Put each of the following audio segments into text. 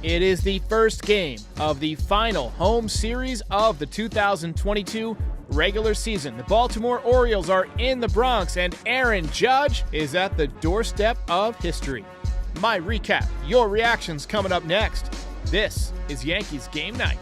It is the first game of the final home series of the 2022 regular season. The Baltimore Orioles are in the Bronx, and Aaron Judge is at the doorstep of history. My recap, your reactions coming up next. This is Yankees Game Night.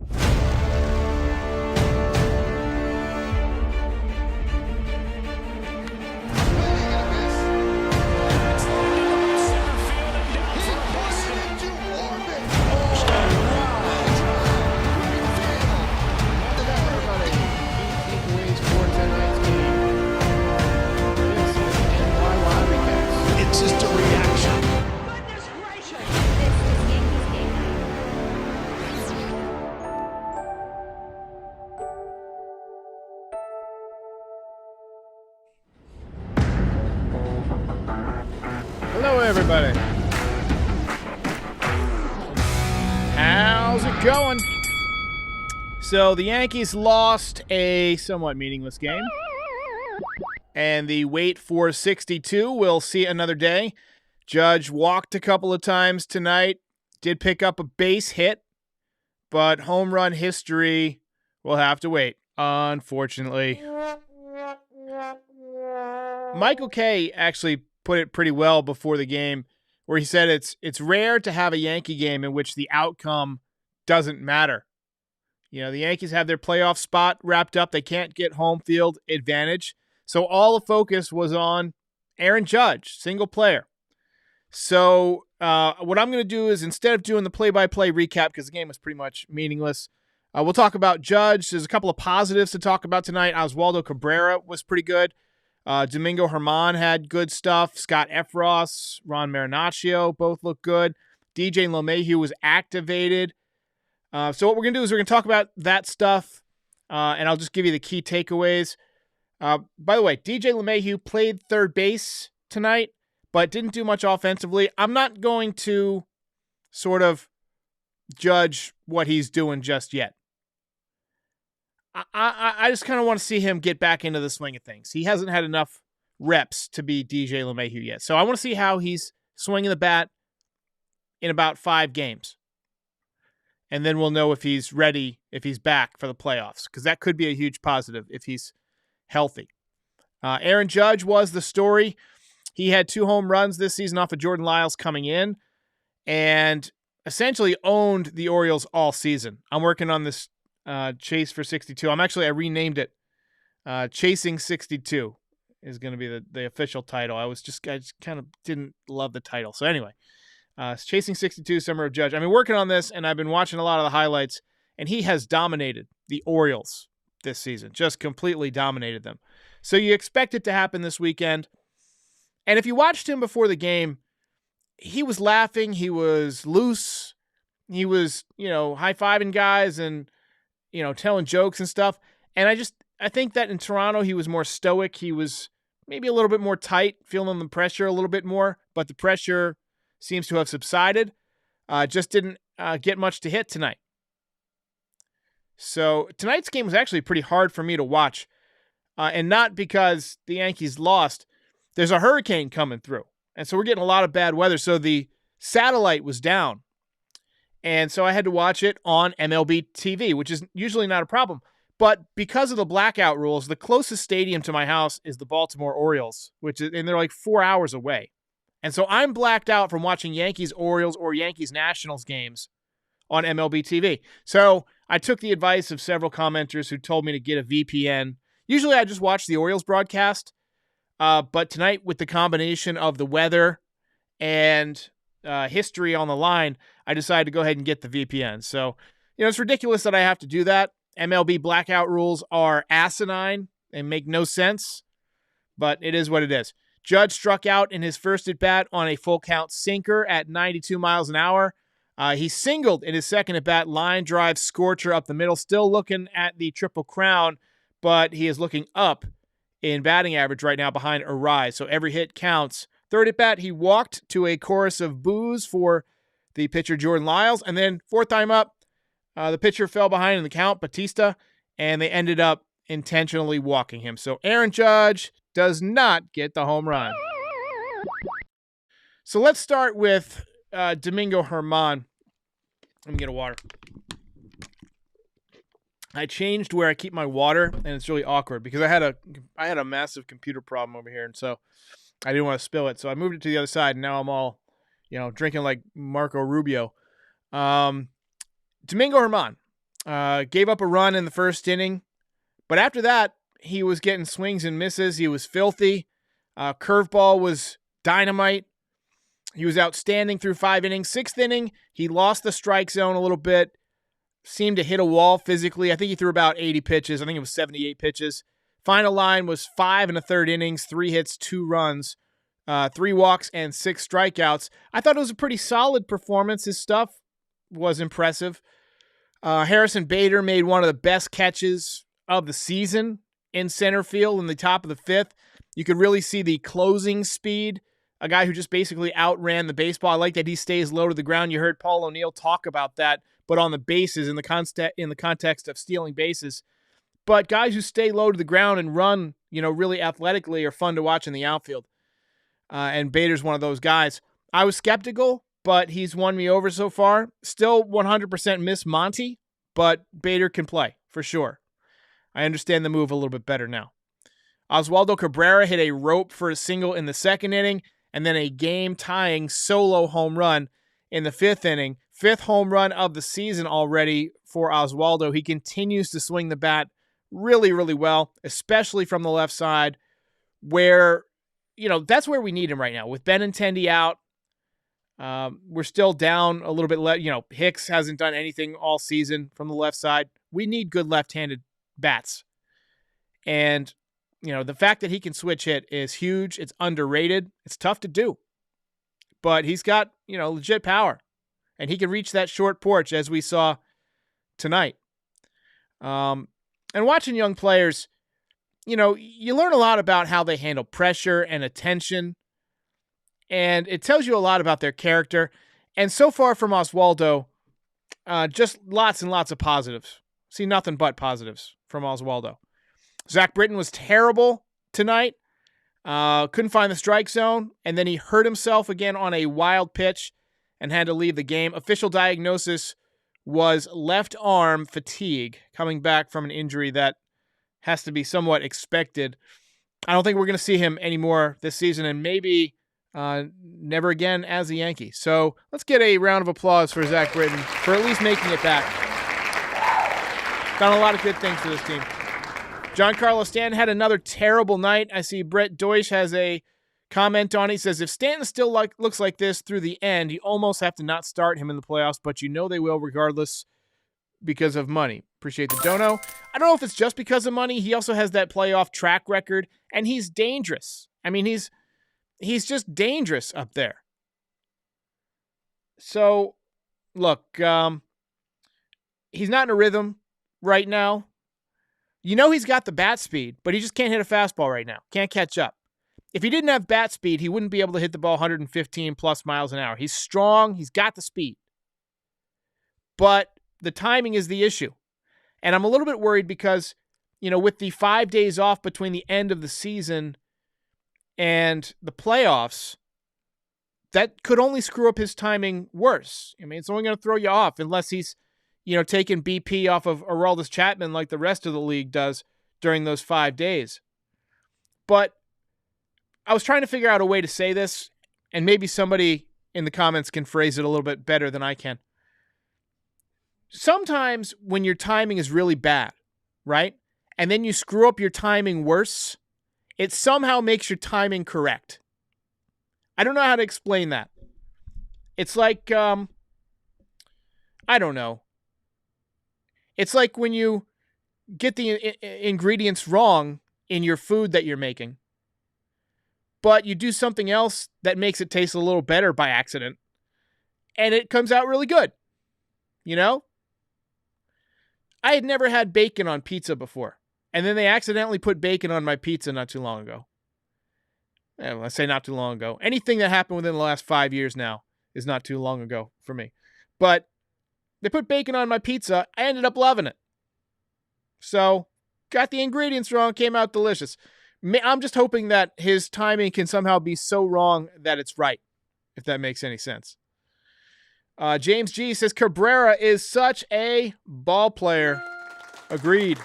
Hello, everybody. How's it going? So the Yankees lost a somewhat meaningless game, and the wait for 62 will see another day. Judge walked a couple of times tonight, did pick up a base hit, but home run history will have to wait, unfortunately. Michael Kay actually put it pretty well before the game, where he said it's rare to have a Yankee game in which the outcome doesn't matter. You know, the Yankees have their playoff spot wrapped up. They can't get home field advantage. So all the focus was on Aaron Judge, single player. So what I'm going to do is, instead of doing the play-by-play recap, because the game was pretty much meaningless, we'll talk about Judge. There's a couple of positives to talk about tonight. Oswaldo Cabrera was pretty good. Domingo Germán had good stuff. Scott Efros, Ron Marinaccio both look good. DJ LeMahieu was activated. So what we're going to do is we're going to talk about that stuff, and I'll just give you the key takeaways. By the way, DJ LeMahieu played third base tonight, but didn't do much offensively. I'm not going to sort of judge what he's doing just yet. I just kind of want to see him get back into the swing of things. He hasn't had enough reps to be DJ LeMahieu yet. So I want to see how he's swinging the bat in about 5 games. And then we'll know if he's ready, if he's back for the playoffs, because that could be a huge positive if he's healthy. Aaron Judge was the story. He had 2 home runs this season off of Jordan Lyles coming in, and essentially owned the Orioles all season. I'm working on this Chase for 62. I renamed it. Chasing 62 is going to be the official title. I just kind of didn't love the title. So anyway, Chasing 62, Summer of Judge. I've been working on this, and I've been watching a lot of the highlights, and he has dominated the Orioles this season. Just completely dominated them. So you expect it to happen this weekend. And if you watched him before the game, he was laughing. He was loose. He was, high-fiving guys and, telling jokes and stuff. And I think that in Toronto, he was more stoic. He was maybe a little bit more tight, feeling the pressure a little bit more, but the pressure seems to have subsided. Just didn't get much to hit tonight. So tonight's game was actually pretty hard for me to watch. And not because the Yankees lost. There's a hurricane coming through. And so we're getting a lot of bad weather. So the satellite was down. And so I had to watch it on MLB TV, which is usually not a problem. But because of the blackout rules, the closest stadium to my house is the Baltimore Orioles, and they're like 4 hours away. And so I'm blacked out from watching Yankees Orioles or Yankees Nationals games on MLB TV. So I took the advice of several commenters who told me to get a VPN. Usually I just watch the Orioles broadcast. But tonight, with the combination of the weather and history on the line, I decided to go ahead and get the VPN. So, it's ridiculous that I have to do that. MLB blackout rules are asinine and make no sense, but it is what it is. Judge struck out in his first at-bat on a full-count sinker at 92 miles an hour. He singled in his second at-bat, line drive scorcher up the middle, still looking at the Triple Crown, but he is looking up in batting average right now behind Arise, so every hit counts. Third at bat, he walked to a chorus of boos for the pitcher Jordan Lyles, and then fourth time up, the pitcher fell behind in the count, Batista, and they ended up intentionally walking him. So Aaron Judge does not get the home run. So let's start with Domingo Germán. Let me get a water. I changed where I keep my water, and it's really awkward because I had a massive computer problem over here, and so I didn't want to spill it. So I moved it to the other side, and now I'm all, drinking like Marco Rubio. Domingo Germán gave up a run in the first inning, but after that, he was getting swings and misses. He was filthy. Curveball was dynamite. He was outstanding through 5 innings. 6th inning, he lost the strike zone a little bit. Seemed to hit a wall physically. I think he threw about 80 pitches. I think it was 78 pitches. Final line was 5 1/3 innings, 3 hits, 2 runs, 3 walks, and 6 strikeouts. I thought it was a pretty solid performance. His stuff was impressive. Harrison Bader made one of the best catches of the season in center field in the top of the 5th. You could really see the closing speed. A guy who just basically outran the baseball. I like that he stays low to the ground. You heard Paul O'Neill talk about that, but on the bases in the context of stealing bases. But guys who stay low to the ground and run, really athletically are fun to watch in the outfield. And Bader's one of those guys. I was skeptical, but he's won me over so far. Still 100% miss Monty, but Bader can play for sure. I understand the move a little bit better now. Oswaldo Cabrera hit a rope for a single in the 2nd inning, and then a game-tying solo home run in the 5th inning. 5th home run of the season already for Oswaldo. He continues to swing the bat really, really well, especially from the left side, where, that's where we need him right now. With Benintendi out, we're still down a little bit. Hicks hasn't done anything all season from the left side. We need good left-handed bats. And the fact that he can switch hit is huge. It's underrated. It's tough to do. But he's got, legit power. And he can reach that short porch as we saw tonight. And watching young players, you learn a lot about how they handle pressure and attention. And it tells you a lot about their character. And so far from Oswaldo, just lots and lots of positives. See nothing but positives from Oswaldo. Zach Britton was terrible tonight. Couldn't find the strike zone, and then he hurt himself again on a wild pitch and had to leave the game. Official diagnosis was left arm fatigue, coming back from an injury that has to be somewhat expected. I don't think we're going to see him anymore this season, and maybe never again as a Yankee. So let's get a round of applause for Zach Britton for at least making it back. Done a lot of good things for this team. Giancarlo Stanton had another terrible night. I see Brett Deutsch has a comment on it. He says, if Stanton still looks like this through the end, you almost have to not start him in the playoffs, but they will regardless because of money. Appreciate the dono. I don't know if it's just because of money. He also has that playoff track record, and he's dangerous. I mean, he's just dangerous up there. So, look, he's not in a rhythm right now. He's got the bat speed, but he just can't hit a fastball right now. Can't catch up. If he didn't have bat speed, he wouldn't be able to hit the ball 115 plus miles an hour. He's strong. He's got the speed. But the timing is the issue. And I'm a little bit worried because, with the 5 days off between the end of the season and the playoffs, that could only screw up his timing worse. I mean, it's only going to throw you off unless he's taking BP off of Aroldis Chapman like the rest of the league does during those 5 days. But I was trying to figure out a way to say this, and maybe somebody in the comments can phrase it a little bit better than I can. Sometimes when your timing is really bad, right, and then you screw up your timing worse, it somehow makes your timing correct. I don't know how to explain that. It's like, I don't know. It's like when you get the ingredients wrong in your food that you're making, but you do something else that makes it taste a little better by accident, and it comes out really good. I had never had bacon on pizza before, and then they accidentally put bacon on my pizza not too long ago. I say not too long ago. Anything that happened within the last 5 years now is not too long ago for me. But they put bacon on my pizza. I ended up loving it. So, got the ingredients wrong, came out delicious. I'm just hoping that his timing can somehow be so wrong that it's right, if that makes any sense. James G says Cabrera is such a ball player. Agreed.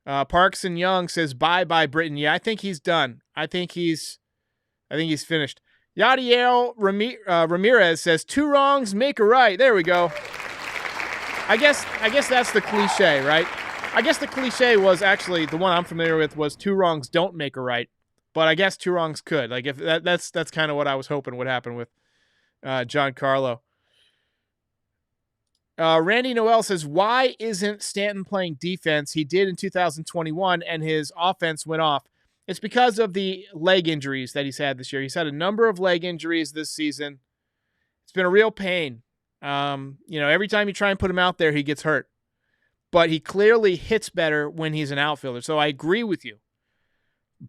Parks and Young says bye Britton. Yeah, I think he's done. I think he's finished. Yadiel Ramirez says 2 wrongs make a right. There we go. I guess that's the cliche, right? I guess the cliche was actually the one I'm familiar with was 2 wrongs don't make a right. But I guess 2 wrongs could. Like if that's kind of what I was hoping would happen with Giancarlo. Randy Noel says, why isn't Stanton playing defense? He did in 2021, and his offense went off. It's because of the leg injuries that he's had this year. He's had a number of leg injuries this season. It's been a real pain. Every time you try and put him out there, he gets hurt. But he clearly hits better when he's an outfielder. So I agree with you.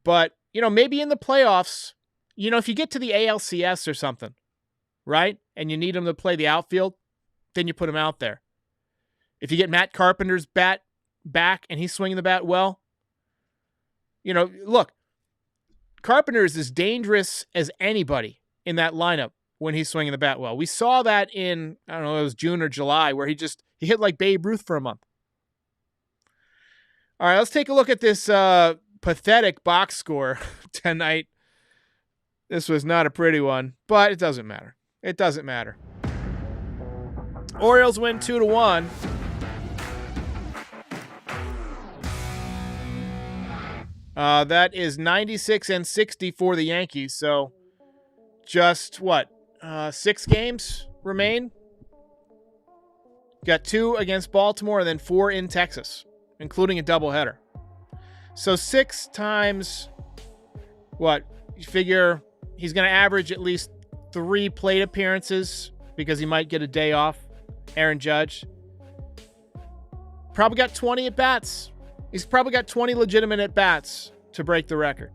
But, maybe in the playoffs, if you get to the ALCS or something, right, and you need him to play the outfield, then you put him out there. If you get Matt Carpenter's bat back and he's swinging the bat well, look, Carpenter is as dangerous as anybody in that lineup when he's swinging the bat well. We saw that in, I don't know, it was June or July, where he hit like Babe Ruth for a month. All right, let's take a look at this pathetic box score tonight. This was not a pretty one, but it doesn't matter. It doesn't matter. Orioles win 2-1. That is 96-60 for the Yankees. So just 6 games remain. Got 2 against Baltimore and then 4 in Texas, including a doubleheader. So 6 times you figure he's going to average at least 3 plate appearances because he might get a day off. Aaron Judge probably got 20 at bats. He's probably got 20 legitimate at bats to break the record.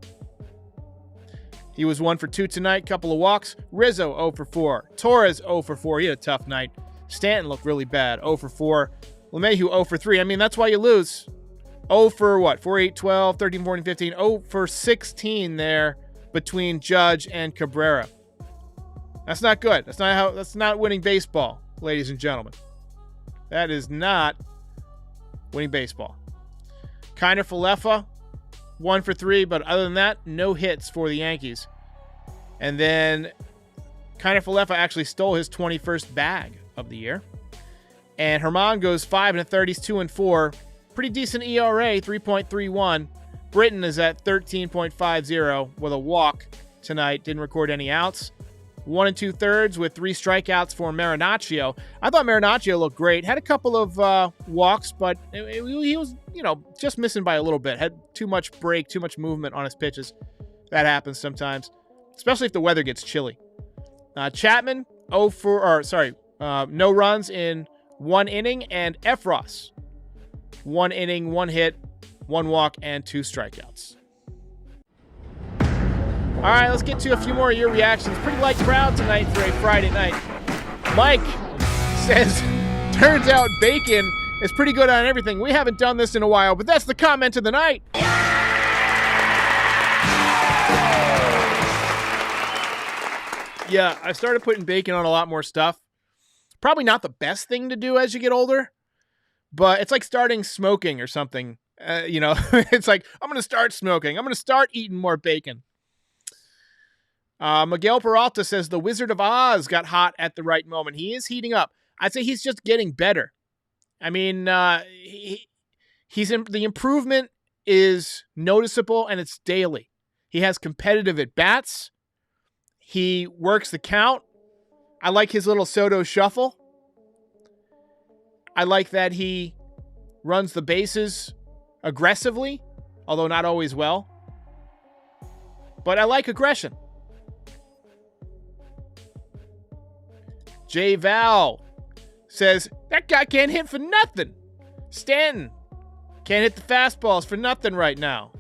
He was 1 for 2 tonight, couple of walks. Rizzo 0 for 4. Torres 0 for 4. He had a tough night. Stanton looked really bad, 0 for 4. LeMahieu 0 for 3. I mean, that's why you lose. 0 for 4, 8, 12, 13, 14, 15. 0 for 16 there between Judge and Cabrera. That's not good. That's not winning baseball, ladies and gentlemen. That is not winning baseball. Kiner Falefa, 1 for 3, but other than that, no hits for the Yankees. And then Kiner Falefa actually stole his 21st bag of the year. And Herman goes 5 1/3. He's 2 and 4. Pretty decent ERA, 3.31. Britton is at 13.50 with a walk tonight. Didn't record any outs. 1 2/3 with 3 strikeouts for Marinaccio. I thought Marinaccio looked great. Had a couple of walks, but he was, just missing by a little bit. Had too much break, too much movement on his pitches. That happens sometimes, especially if the weather gets chilly. Chapman, no runs in 1 inning, and Efros, 1 inning, 1 hit, 1 walk, and 2 strikeouts. All right, let's get to a few more of your reactions. Pretty light crowd tonight for a Friday night. Mike says, turns out bacon is pretty good on everything. We haven't done this in a while, but that's the comment of the night. Yeah, I started putting bacon on a lot more stuff. Probably not the best thing to do as you get older, but it's like starting smoking or something. It's like, I'm going to start smoking. I'm going to start eating more bacon. Miguel Peralta says the Wizard of Oz got hot at the right moment. He is heating up. I'd say he's just getting better. I mean, the improvement is noticeable and it's daily. He has competitive at bats. He works the count. I like his little Soto shuffle. I like that he runs the bases aggressively, although not always well. But I like aggression. J. Val says, that guy can't hit for nothing. Stanton can't hit the fastballs for nothing right now.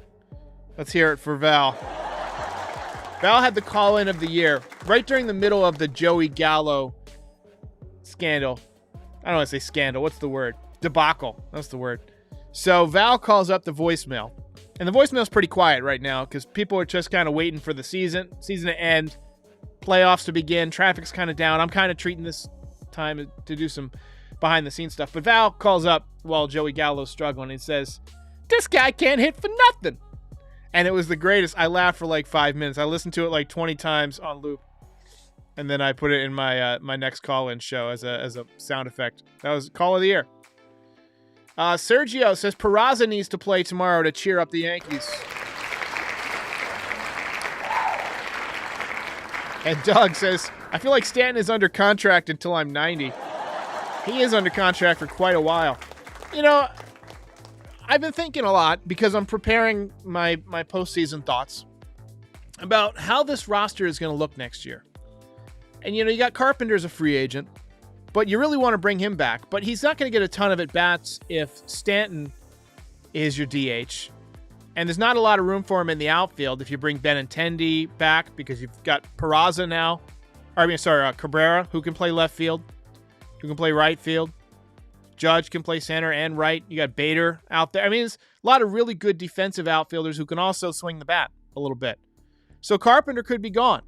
Let's hear it for Val. Val had the call-in of the year right during the middle of the Joey Gallo scandal. I don't want to say scandal. What's the word? Debacle. That's the word. So Val calls up the voicemail. And the voicemail's pretty quiet right now because people are just kind of waiting for the season to end, playoffs to begin. Traffic's kind of down. I'm kind of treating this time to do some behind-the-scenes stuff. But Val calls up while Joey Gallo's struggling. He says, "This guy can't hit for nothing." And it was the greatest. I laughed for like 5 minutes. I listened to it like 20 times on loop. And then I put it in my my next call-in show as a sound effect. That was call of the year. Sergio says Peraza needs to play tomorrow to cheer up the Yankees. And Doug says, I feel like Stanton is under contract until I'm 90. He is under contract for quite a while. You know, I've been thinking a lot because I'm preparing my postseason thoughts about how this roster is going to look next year. And, you know, you got Carpenter as a free agent, but you really want to bring him back. But he's not going to get a ton of at-bats if Stanton is your DH. And there's not a lot of room for him in the outfield if you bring Benintendi back because you've got Peraza now. Cabrera, who can play left field, who can play right field. Judge can play center and right. You got Bader out there. I mean, there's a lot of really good defensive outfielders who can also swing the bat a little bit. So Carpenter could be gone.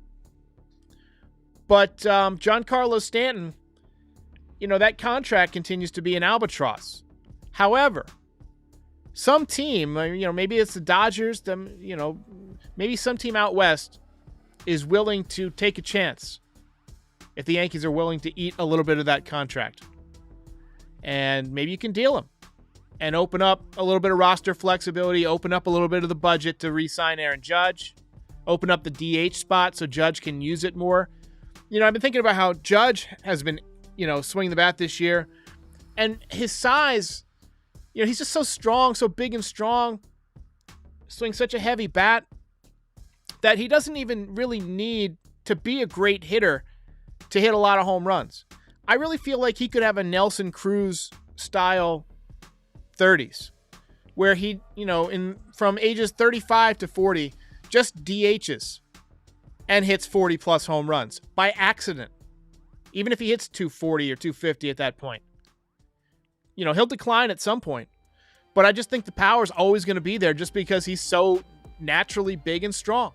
But Giancarlo Stanton, you know, that contract continues to be an albatross. However, some team, you know, maybe it's the Dodgers, maybe some team out west is willing to take a chance if the Yankees are willing to eat a little bit of that contract. And maybe you can deal him and open up a little bit of roster flexibility, open up a little bit of the budget to re-sign Aaron Judge, open up the DH spot so Judge can use it more. You know, I've been thinking about how Judge has been, you know, swinging the bat this year. And his size, you know, he's just so strong, so big and strong, swings such a heavy bat that he doesn't even really need to be a great hitter to hit a lot of home runs. I really feel like he could have a Nelson Cruz style 30s where he, you know, from ages 35 to 40, just DHs and hits 40 plus home runs by accident. Even if he hits 240 or 250 at that point. You know, he'll decline at some point. But I just think the power is always going to be there just because he's so naturally big and strong.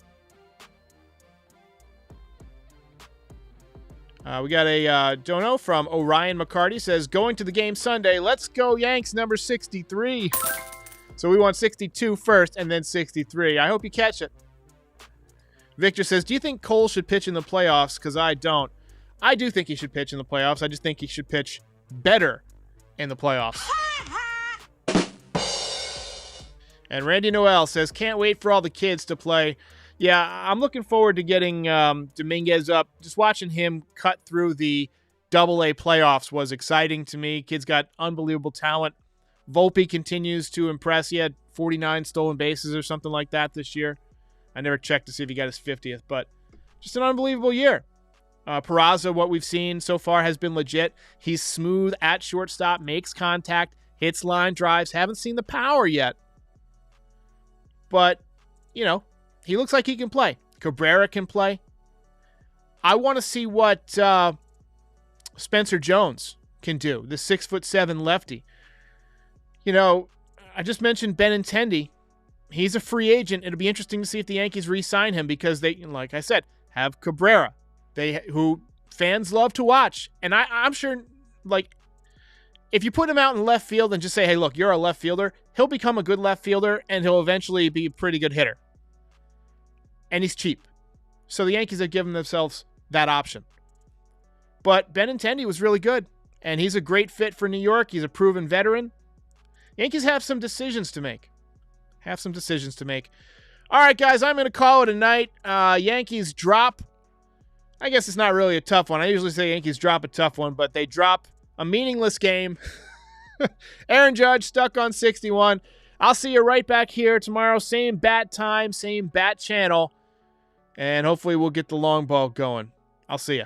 We got a dono from Orion McCarty. Says, going to the game Sunday. Let's go Yanks number 63. So we want 62 first and then 63. I hope you catch it. Victor says, do you think Cole should pitch in the playoffs? Because I don't. I do think he should pitch in the playoffs. I just think he should pitch better in the playoffs. And Randy Noel says, can't wait for all the kids to play. Yeah, I'm looking forward to getting Dominguez up. Just watching him cut through the AA playoffs was exciting to me. Kid's got unbelievable talent. Volpe continues to impress. He had 49 stolen bases or something like that this year. I never checked to see if he got his 50th, but just an unbelievable year. Peraza, what we've seen so far has been legit. He's smooth at shortstop, makes contact, hits line drives. Haven't seen the power yet. But, you know, he looks like he can play. Cabrera can play. I want to see what Spencer Jones can do, the 6'7" lefty. You know, I just mentioned Benintendi. He's a free agent. It'll be interesting to see if the Yankees re-sign him because they, like I said, have Cabrera, who fans love to watch. And I'm sure, like, if you put him out in left field and just say, hey, look, you're a left fielder, he'll become a good left fielder and he'll eventually be a pretty good hitter. And he's cheap. So the Yankees have given themselves that option. But Benintendi was really good, and he's a great fit for New York. He's a proven veteran. Yankees have some decisions to make. All right, guys, I'm going to call it a night. Yankees drop. I guess it's not really a tough one. I usually say Yankees drop a tough one, but they drop a meaningless game. Aaron Judge stuck on 61. I'll see you right back here tomorrow. Same bat time, same bat channel. And hopefully we'll get the long ball going. I'll see you.